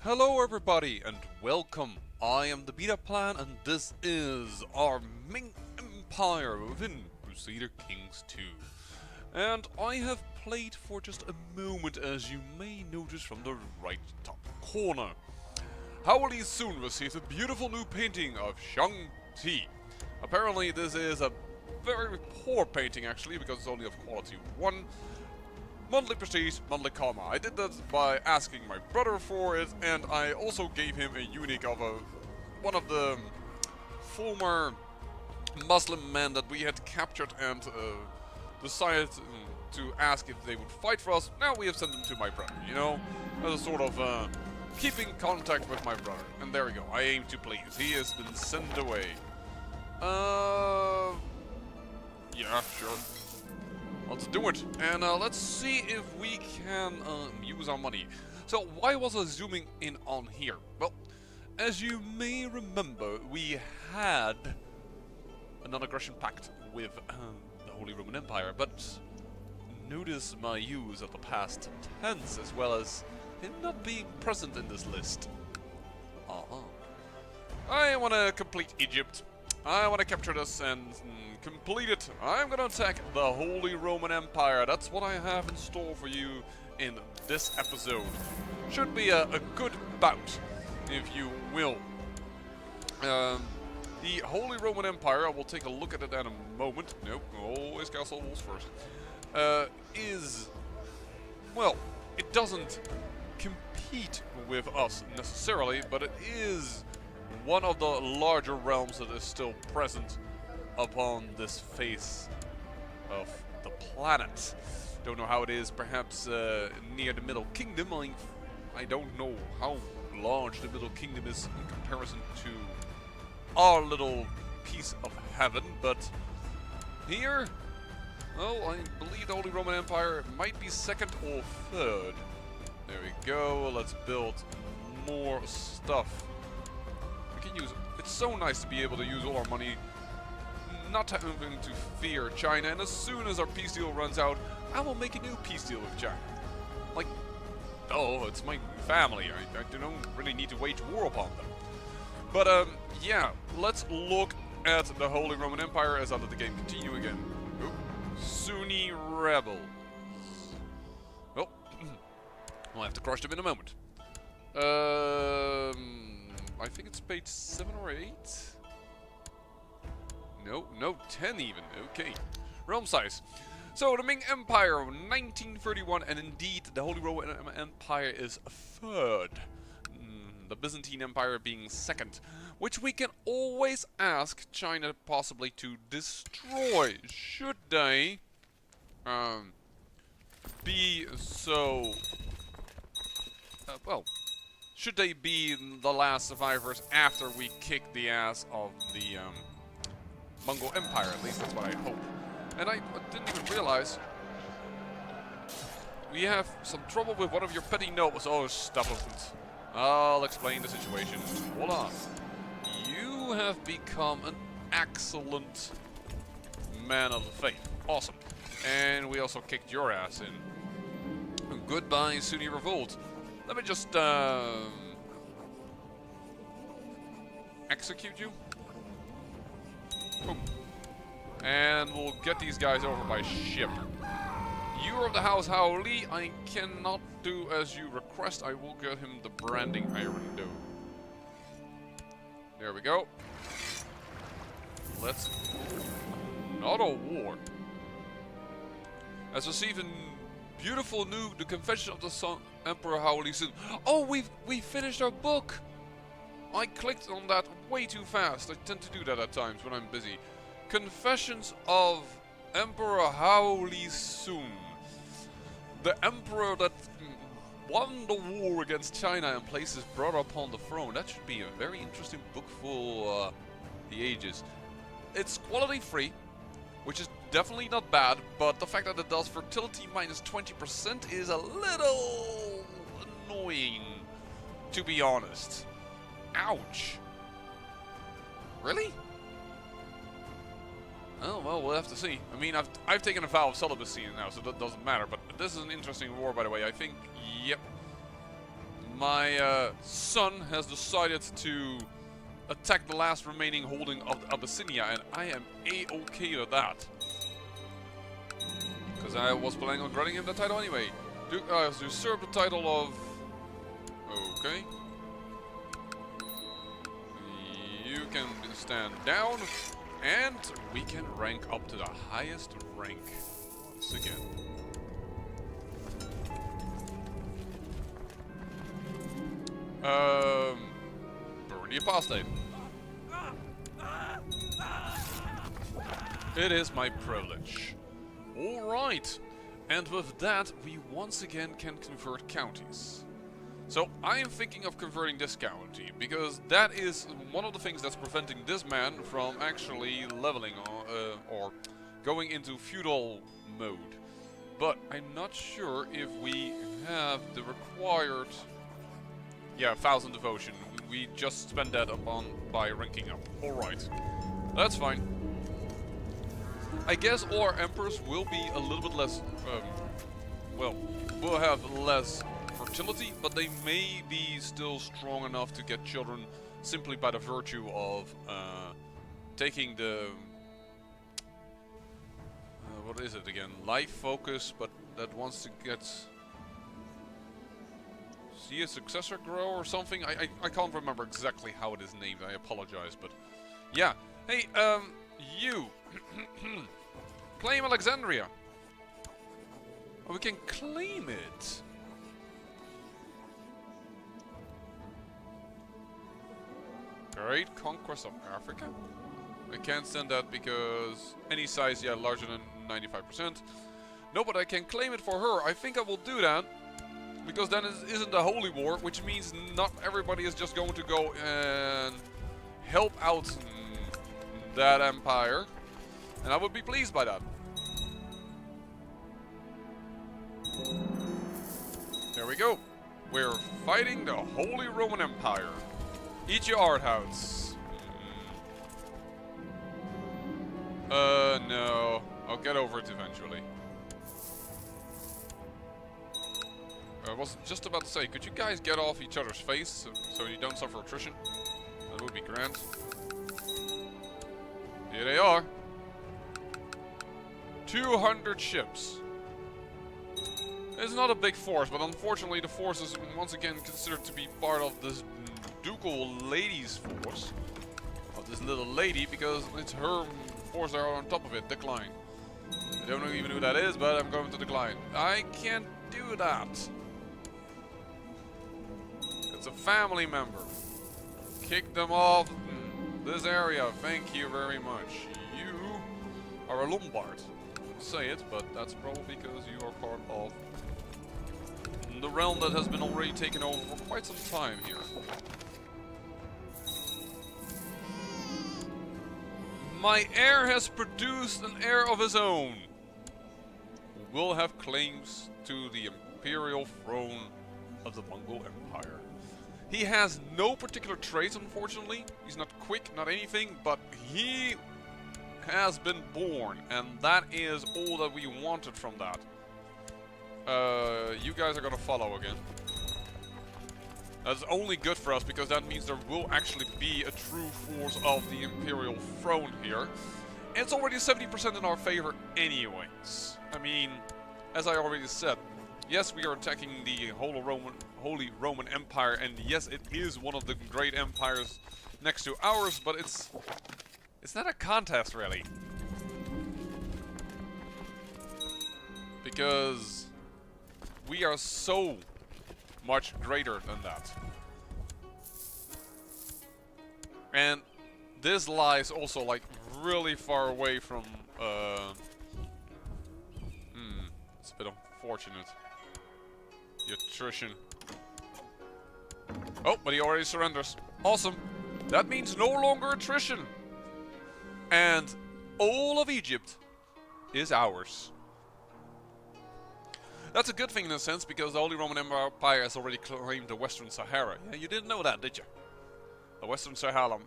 Hello everybody and welcome. I am the Beta Plan and this is our Ming Empire within Crusader Kings 2. And I have played for just a moment, as you may notice from the right top corner. HRE soon received a beautiful new painting of Shang-Ti. Apparently this is a very poor painting actually, because it's only of quality 1. Monthly prestige, monthly karma. I did that by asking my brother for it, and I also gave him a unique of one of the former Muslim men that we had captured and decided to ask if they would fight for us. Now we have sent them to my brother, you know, as a sort of keeping contact with my brother. And there we go. I aim to please. He has been sent away. Yeah, sure. Let's do it, and let's see if we can use our money. So why was I zooming in on here? Well, as you may remember, we had a non-aggression pact with the Holy Roman Empire, but notice my use of the past tense as well as him not being present in this list. I want to complete Egypt. I want to capture this and complete it. I'm gonna attack the Holy Roman Empire. That's what I have in store for you in this episode. Should be a good bout, if you will. The Holy Roman Empire, I will take a look at it in a moment. Nope, always castle walls first. Is, well, it doesn't compete with us necessarily, but it is one of the larger realms that is still present upon this face of the planet. Don't know how it is, perhaps near the Middle Kingdom. I don't know how large the Middle Kingdom is in comparison to our little piece of heaven, but here, well, I believe the Holy Roman Empire might be second or third. There we go, let's build more stuff. We can use, it's so nice to be able to use all our money, not having to fear China, and as soon as our peace deal runs out, I will make a new peace deal with China. Like, oh, it's my family, I don't really need to wage war upon them. But, yeah, let's look at the Holy Roman Empire as I let the game continue again. Oop. Sunni rebels. Well, I'll have to crush them in a moment. I think it's page 7 or 8. No, 10 even. Okay. Realm size. So, the Ming Empire, 1931, and indeed, the Holy Roman Empire is third. The Byzantine Empire being second. Which we can always ask China possibly to destroy, should they be so... well, should they be the last survivors after we kick the ass of the... Mongol Empire, at least that's what I hope. And I didn't even realize we have some trouble with one of your petty nobles. Oh, stop it. I'll explain the situation. Hold on. You have become an excellent man of the faith. Awesome. And we also kicked your ass in. Goodbye, Sunni Revolt. Let me just execute you. Boom. And we'll get these guys over by ship. You are of the House HRE. I cannot do as you request. I will get him the branding iron dome. There we go. Let's... Not a war. Has received a beautiful the Confession of the Sun Emperor HRE soon. Oh, we finished our book! I clicked on that way too fast. I tend to do that at times when I'm busy. Confessions of Emperor HRE soon. The emperor that won the war against China and placed his brother upon the throne. That should be a very interesting book for the ages. It's quality free, which is definitely not bad, but the fact that it does fertility minus 20% is a little annoying, to be honest. Ouch. Really? Oh, well, we'll have to see. I mean, I've taken a vow of celibacy now, so that doesn't matter. But this is an interesting war, by the way. I think, yep. my son has decided to attack the last remaining holding of Abyssinia, and I am a-okay with that. Because I was planning on granting him the title anyway. Duke has usurped the title of... Okay. You can stand down, and we can rank up to the highest rank once again. Burn the apostate. It is my privilege. Alright, and with that we once again can convert counties. So I am thinking of converting this county, because that is one of the things that's preventing this man from actually leveling or going into feudal mode. But I'm not sure if we have the required... Yeah, 1000 devotion. We just spend that upon by ranking up. Alright, that's fine. I guess all our emperors will be a little bit less... well, will have less... fertility, but they may be still strong enough to get children simply by the virtue of taking the what is it again? Life focus, but that wants to get see a successor grow or something. I can't remember exactly how it is named. I apologize, but yeah. Hey, you claim Alexandria. Oh, we can claim it. Great conquest of Africa. I can't send that because any size, yeah, larger than 95%. No, but I can claim it for her. I think I will do that because then it isn't a holy war, which means not everybody is just going to go and help out that empire, and I would be pleased by that. There we go. We're fighting the Holy Roman Empire. Eat your art house. No. I'll get over it eventually. I was just about to say, could you guys get off each other's face so you don't suffer attrition? That would be grand. Here they are. 200 ships. It's not a big force, but unfortunately the force is once again considered to be part of this ducal lady's force. Of this little lady, because it's her force that are on top of it. Decline. I don't know even who that is, but I'm going to decline. I can't do that. It's a family member. Kick them off this area. Thank you very much. You are a Lombard. I wouldn't say it, but that's probably because you are part of the realm that has been already taken over for quite some time here. My heir has produced an heir of his own, who will have claims to the imperial throne of the Mongol Empire. He has no particular traits, unfortunately. He's not quick, not anything, but he has been born, and that is all that we wanted from that. You guys are gonna follow again. That's only good for us, because that means there will actually be a true force of the Imperial throne here. And it's already 70% in our favor anyways. I mean, as I already said, yes, we are attacking the Holy Roman Empire, and yes, it is one of the great empires next to ours, but it's not a contest, really. Because we are so much greater than that. And this lies also like really far away from it's a bit unfortunate. The attrition. Oh, but he already surrenders. Awesome. That means no longer attrition. And all of Egypt is ours. That's a good thing in a sense, because the Holy Roman Empire has already claimed the Western Sahara. Yeah, you didn't know that, did you? The Western Sahara.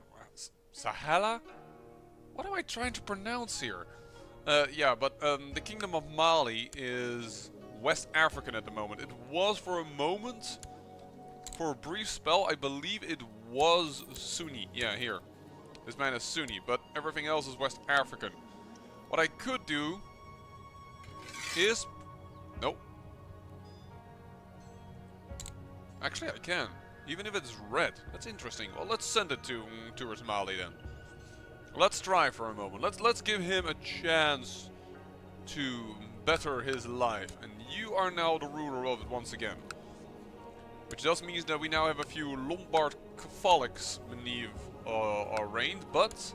Sahara? What am I trying to pronounce here? Yeah, but the Kingdom of Mali is West African at the moment. It was for a moment For a brief spell, I believe it was Sunni. Yeah, here. This man is Sunni, but everything else is West African. What I could do is... Nope. Actually, I can. Even if it's red. That's interesting. Well, let's send it towards Mali then. Let's try for a moment. Let's give him a chance to better his life. And you are now the ruler of it once again. Which does mean that we now have a few Lombard Catholics beneath our reign, but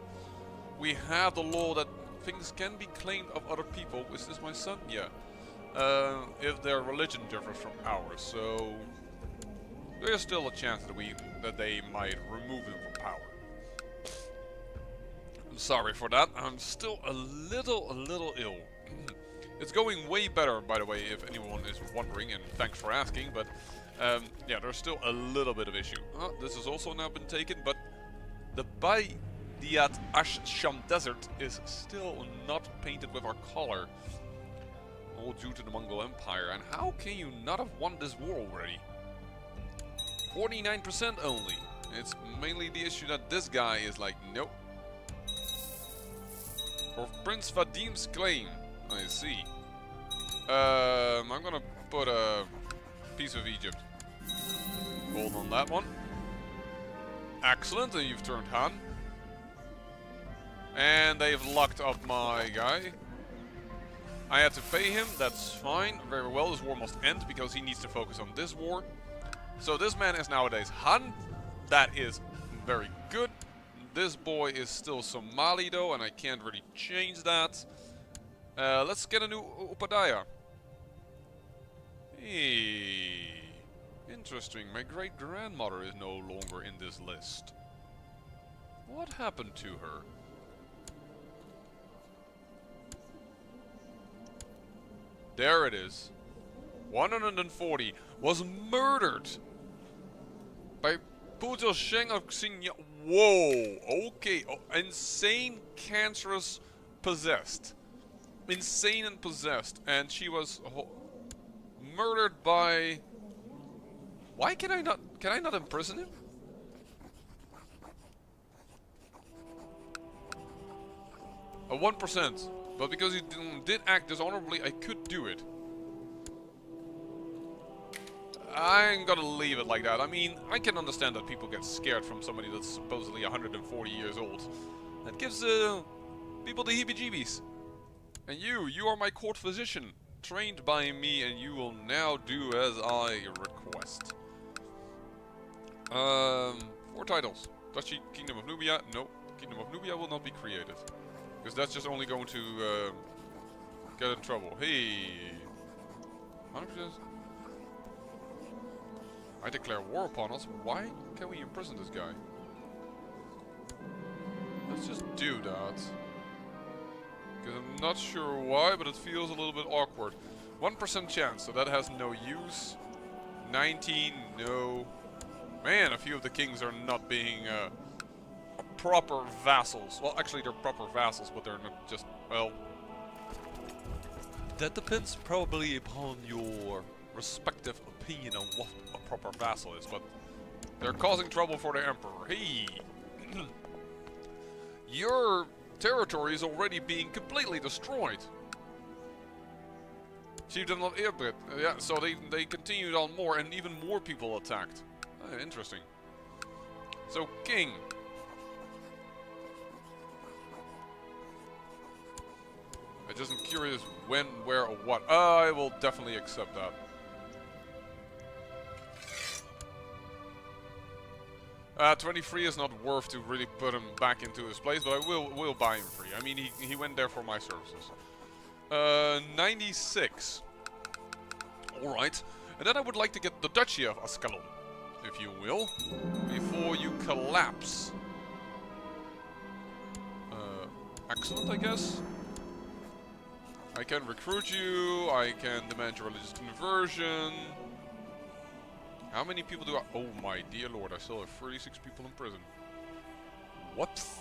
we have the law that things can be claimed of other people. Is this my son? Yeah. If their religion differs from ours, so there's still a chance that they might remove him from power. I'm sorry for that. I'm still a little ill. It's going way better, by the way, if anyone is wondering, and thanks for asking, but yeah, there's still a little bit of issue. This has also now been taken, but the Badiat Asham Desert is still not painted with our color. All due to the Mongol Empire. And how can you not have won this war already? 49% only. It's mainly the issue that this guy is like, nope. For Prince Vadim's claim. I see. I'm gonna put a piece of Egypt. Hold on that one. Excellent, and you've turned Han. And they've locked up my guy. I had to pay him, that's fine. Very well, this war must end because he needs to focus on this war. So this man is nowadays Han. That is very good. This boy is still Somali though, and I can't really change that. Let's get a new Upadhyaya. Hey, interesting. My great-grandmother is no longer in this list. What happened to her? There it is. 140 was murdered by Pujo Sheng of Xingya. Whoa, okay. Oh, insane, cancerous, possessed. Insane and possessed. And she was murdered by... Why can I not imprison him? A 1%. But because he did act dishonorably, I could do it. I ain't gonna leave it like that. I mean, I can understand that people get scared from somebody that's supposedly 140 years old. That gives people the heebie-jeebies. And you are my court physician, trained by me, and you will now do as I request. 4 titles. Duchy, Kingdom of Nubia. Nope. Kingdom of Nubia will not be created. Because that's just only going to get in trouble. Hey! 100%. I declare war upon us. Why can we imprison this guy? Let's just do that. Because I'm not sure why, but it feels a little bit awkward. 1% chance, so that has no use. 19, no. Man, a few of the kings are not being proper vassals. Well, actually they're proper vassals, but they're not just, well... That depends probably upon your respective opinion on what a proper vassal is, but they're causing trouble for the emperor. Hey! Your territory is already being completely destroyed. Chieftain of Irbit. Yeah, so they continued on more, and even more people attacked. Interesting. So, king. I'm just curious when, where, or what. I will definitely accept that. Uh, 23 is not worth to really put him back into his place, but I will buy him free. I mean, he went there for my services. 96. Alright. And then I would like to get the Duchy of Ascalon, if you will, before you collapse. Excellent, I guess. I can recruit you, I can demand your religious conversion. How many people do I... Oh my dear lord, I still have 36 people in prison. Whoops.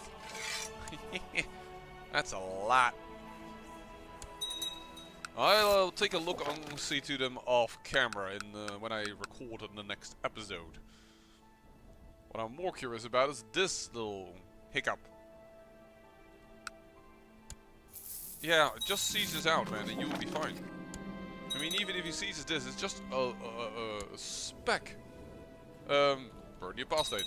That's a lot. I'll take a look and see to them off camera in when I record in the next episode. What I'm more curious about is this little hiccup. Yeah, just seizes out, man, and you'll be fine. I mean, even if he seizes this, it's just a speck. Burn the apostate.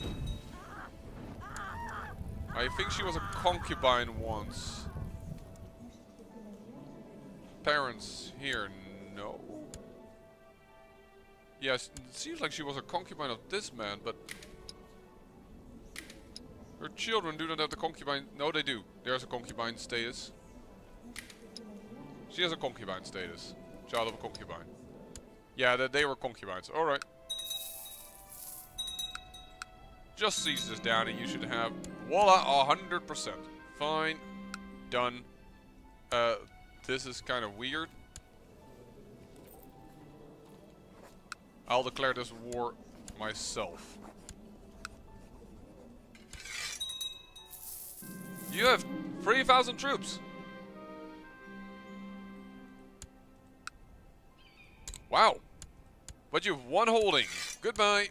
I think she was a concubine once. Parents here, no. Yes, it seems like she was a concubine of this man, but her children do not have the concubine. No, they do. There's a concubine status. She has a concubine status. Child of a concubine. Yeah, they were concubines. Alright. Just seize this down and you should have, voila, 100%. Fine. Done. This is kind of weird. I'll declare this war myself. You have 3,000 troops. Wow. But you've one holding. Goodbye.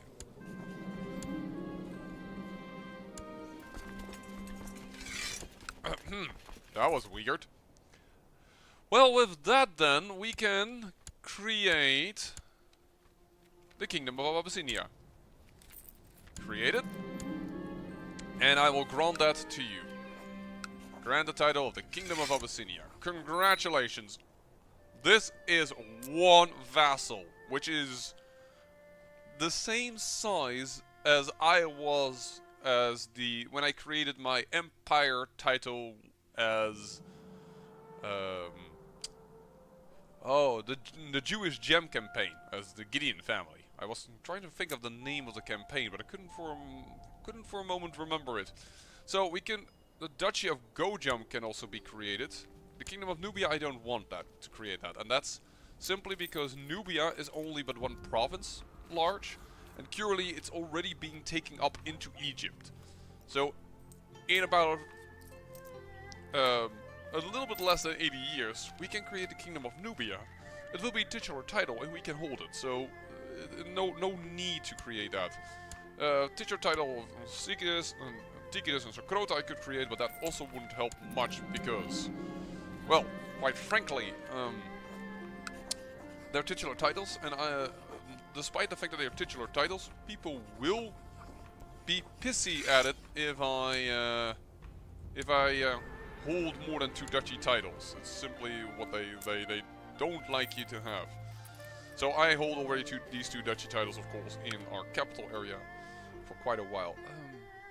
That was weird. Well, with that then, we can create the Kingdom of Abyssinia. Create it. And I will grant that to you. Grant the title of the Kingdom of Abyssinia. Congratulations. This is one vassal, which is the same size as I was when I created my empire title as the Jewish Gem campaign as the Gideon family. I was trying to think of the name of the campaign, but I couldn't for a moment remember it. So the Duchy of Gojam can also be created. The Kingdom of Nubia, I don't want that to create that, and that's simply because Nubia is only but one province large, and currently it's already being taken up into Egypt. So in about a little bit less than 80 years, we can create the Kingdom of Nubia. It will be a titular title, and we can hold it. So no need to create that. Titular title of Tigris and Sokrota I could create, but that also wouldn't help much because, well, quite frankly, they're titular titles, and despite the fact that they are titular titles, people will be pissy at it if I hold more than 2 duchy titles. It's simply what they don't like you to have. So I hold already these 2 duchy titles, of course, in our capital area for quite a while.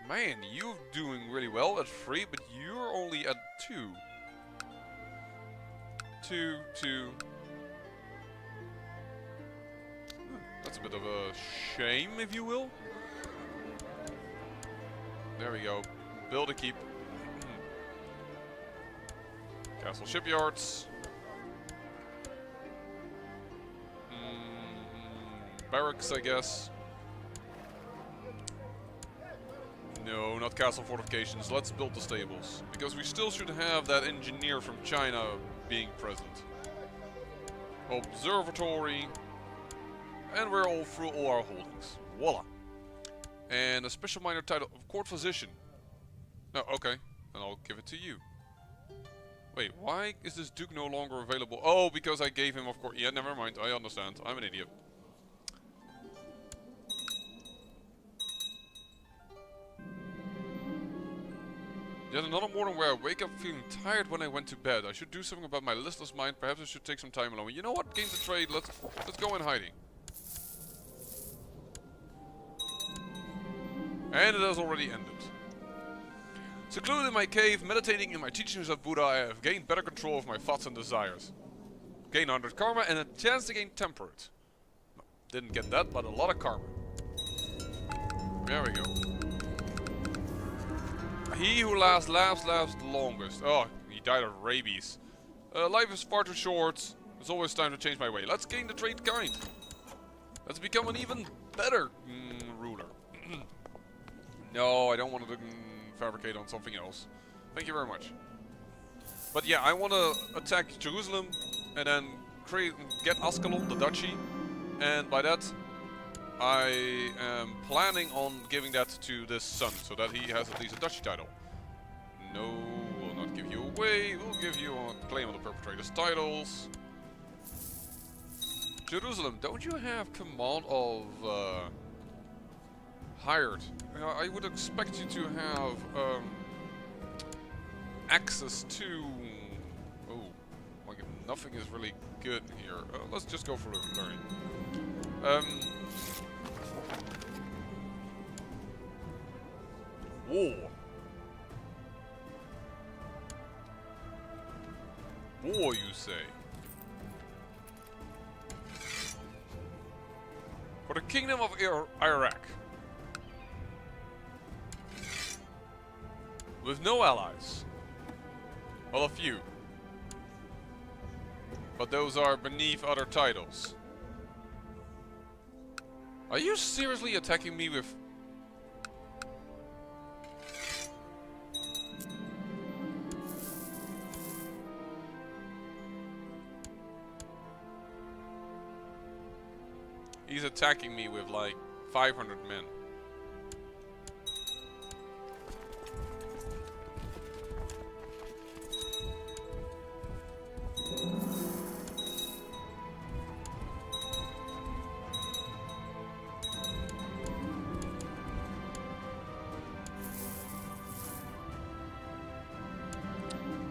Man, you're doing really well at 3, but you're only at 2. 2. That's a bit of a shame, if you will. There we go. Build a keep. Castle shipyards. Barracks, I guess. No, not castle fortifications. Let's build the stables. Because we still should have that engineer from China being present. Observatory. And we're all through all our holdings. Voila. And a special minor title of court physician. No, okay. Then I'll give it to you. Wait, why is this duke no longer available? Oh, because I gave him, of course. Yeah, never mind. I understand. I'm an idiot. Yet another morning where I wake up feeling tired when I went to bed. I should do something about my listless mind. Perhaps I should take some time alone. You know what? Games of trade. Let's go in hiding. And it has already ended. Secluded in my cave, meditating in my teachings of Buddha, I have gained better control of my thoughts and desires. Gain 100 karma and a chance to gain temperate. Didn't get that, but a lot of karma. There we go. He who laughs the longest. Oh, he died of rabies. Life is far too short. It's always time to change my way. Let's gain the trait kind. Let's become an even better ruler. No, I don't want to fabricate on something else. Thank you very much. But yeah, I want to attack Jerusalem and then get Ascalon, the duchy, and by that I am planning on giving that to this son, so that he has at least a duchy title. No, we'll not give you away. We'll give you a claim on the perpetrator's titles. Jerusalem, don't you have command of hired? I would expect you to have access to. Oh, like nothing is really good here. Let's just go for the learning. War. War, you say? For the Kingdom of Iraq. With no allies. Well, a few. But those are beneath other titles. Are you seriously attacking me with... He's attacking me with like 500 men.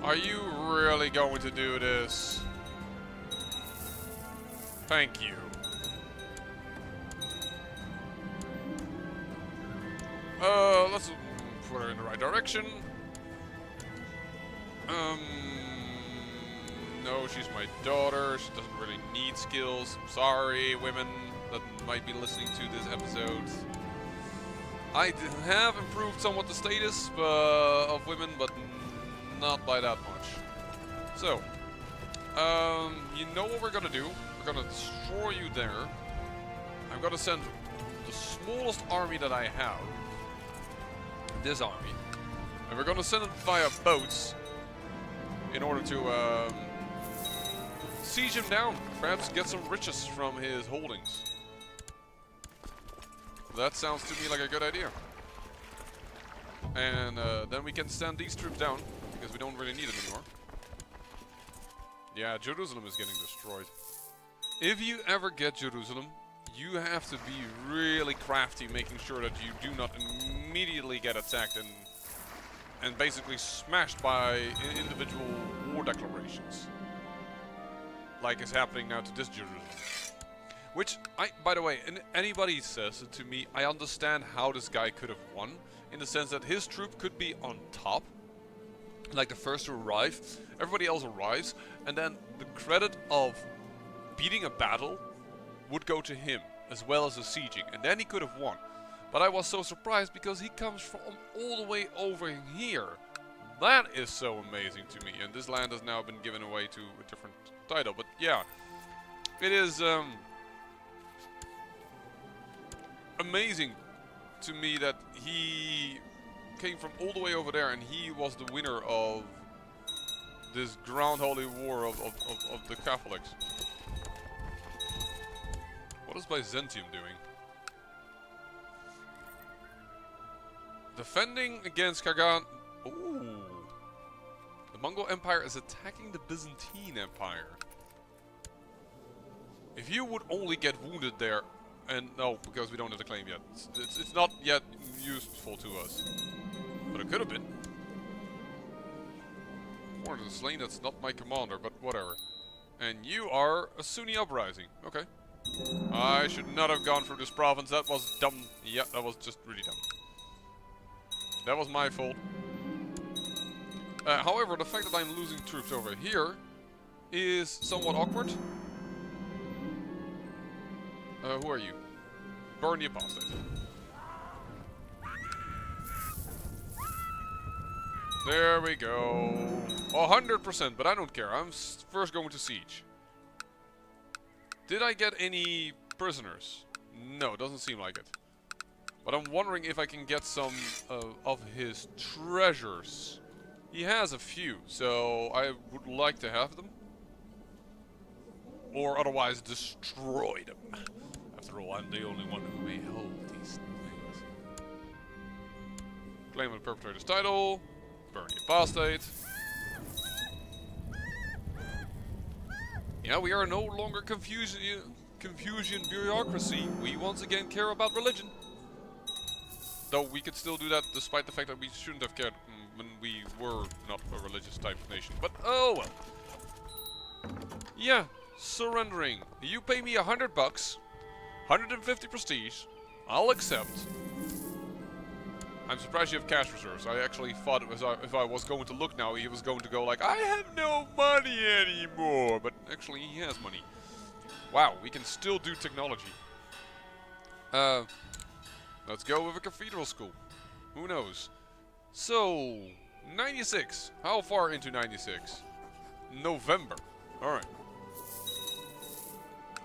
Are you really going to do this? Thank you. Let's put her in the right direction. No, she's my daughter. She doesn't really need skills. I'm sorry, women that might be listening to this episode. I have improved somewhat the status of women, but not by that much. So, you know what we're gonna do? We're gonna destroy you there. I'm gonna send the smallest army that I have. This army. And we're gonna send it via boats in order to siege him down. Perhaps get some riches from his holdings. That sounds to me like a good idea. And then we can send these troops down, because we don't really need them anymore. Yeah, Jerusalem is getting destroyed. If you ever get Jerusalem, you have to be really crafty, making sure that you do not immediately get attacked and basically smashed by individual war declarations. Like is happening now to this Jerusalem. Which, by the way, anybody says it to me, I understand how this guy could have won, in the sense that his troop could be on top, like the first to arrive, everybody else arrives, and then the credit of beating a battle would go to him, as well as the sieging, and then he could have won. But I was so surprised because he comes from all the way over here. That is so amazing to me, and this land has now been given away to a different title. But yeah, it is amazing to me that he came from all the way over there and he was the winner of this ground holy war of the Catholics. What is Byzantium doing? Defending against Kagan. Ooh. The Mongol Empire is attacking the Byzantine Empire. If you would only get wounded there, and no, because we don't have the claim yet. It's not yet useful to us. But it could have been. 400 slain, that's not my commander, but whatever. And you are a Sunni uprising. Okay. I should not have gone through this province. That was dumb. Yeah, that was just really dumb. That was my fault. However, the fact that I'm losing troops over here is somewhat awkward. Who are you? Burn the apostate. There we go. 100%, but I don't care. I'm first going to siege. Did I get any prisoners? No, doesn't seem like it. But I'm wondering if I can get some of his treasures. He has a few, so I would like to have them. or otherwise destroy them. After all, I'm the only one who may hold these things. Claim the perpetrator's title. Burn the apostate. Yeah, we are no longer Confucian bureaucracy. We once again care about religion. Though we could still do that despite the fact that we shouldn't have cared when we were not a religious type of nation. But oh well. Yeah, surrendering. You pay me $100, 150 prestige. I'll accept. I'm surprised you have cash reserves. I actually thought it was, if I was going to look now, he was going to go like, I have no money anymore. But actually, he has money. Wow, we can still do technology. Let's go with a cathedral school. Who knows? So, 96. How far into 96? November. Alright.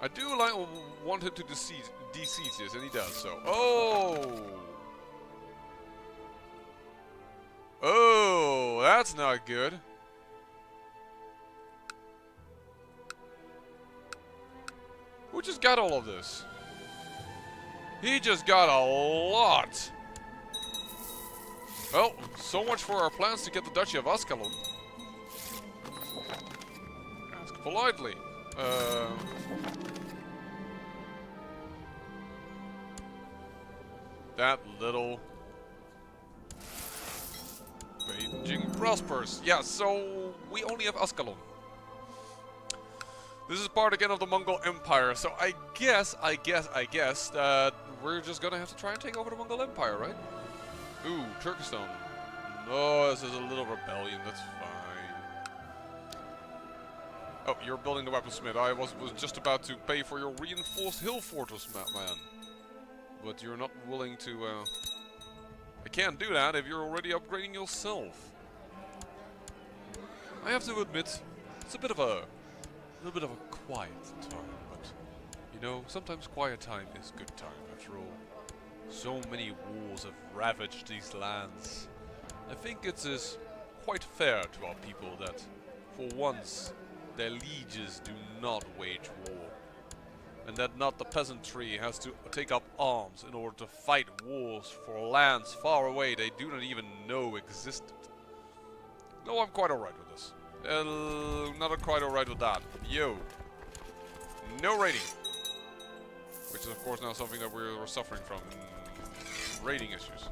I do want him to decease this, and he does so. Oh! Oh, that's not good. Who just got all of this? He just got a lot. Well, so much for our plans to get the Duchy of Ascalon. Ask politely. That little Beijing prospers. Yeah, so we only have Ascalon. This is part again of the Mongol Empire, so I guess that we're just gonna have to try and take over the Mongol Empire, right? Ooh, Turkestan. No, this is a little rebellion, that's fine. Oh, you're building the weaponsmith. I was just about to pay for your reinforced hill fortress, man. But you're not willing to, I can't do that if you're already upgrading yourself. I have to admit, it's a little bit of a quiet time, but you know, sometimes quiet time is good time after all. So many wars have ravaged these lands. I think it is quite fair to our people that, for once, their lieges do not wage war. And that not the peasantry has to take up arms in order to fight wars for lands far away they do not even know existed. No, I'm quite alright with this. Not quite alright with that. Yo. No raiding. Which is of course now something that we're suffering from. Raiding issues.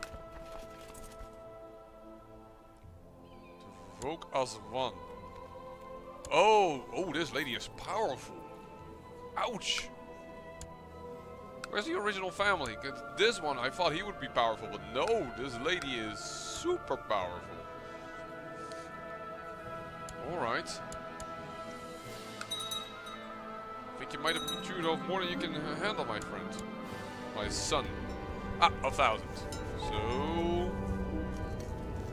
To evoke us one. Oh, this lady is powerful. Ouch. Where's the original family? 'Cause this one, I thought he would be powerful, but no, this lady is super powerful. Alright. I think you might have chewed off more than you can handle, my friend. My son. Ah, 1,000. So,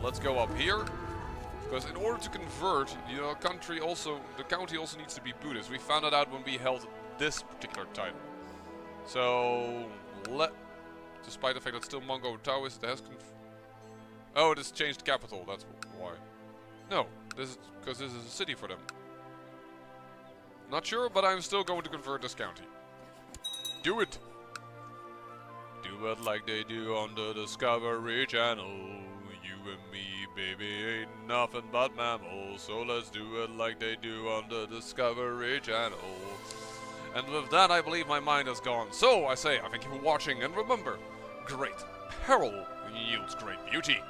let's go up here. Because in order to convert, the county also needs to be Buddhist. We found it out when we held this particular title. So, despite the fact that it's still Mongol Taoist, it has oh, it has changed capital, that's why. No, this is because this is a city for them. Not sure, but I'm still going to convert this county. Do it! Do it like they do on the Discovery Channel. You and me, baby, ain't nothing but mammals. So let's do it like they do on the Discovery Channel. And with that, I believe my mind is gone. So I say, I thank you for watching, and remember, great peril yields great beauty.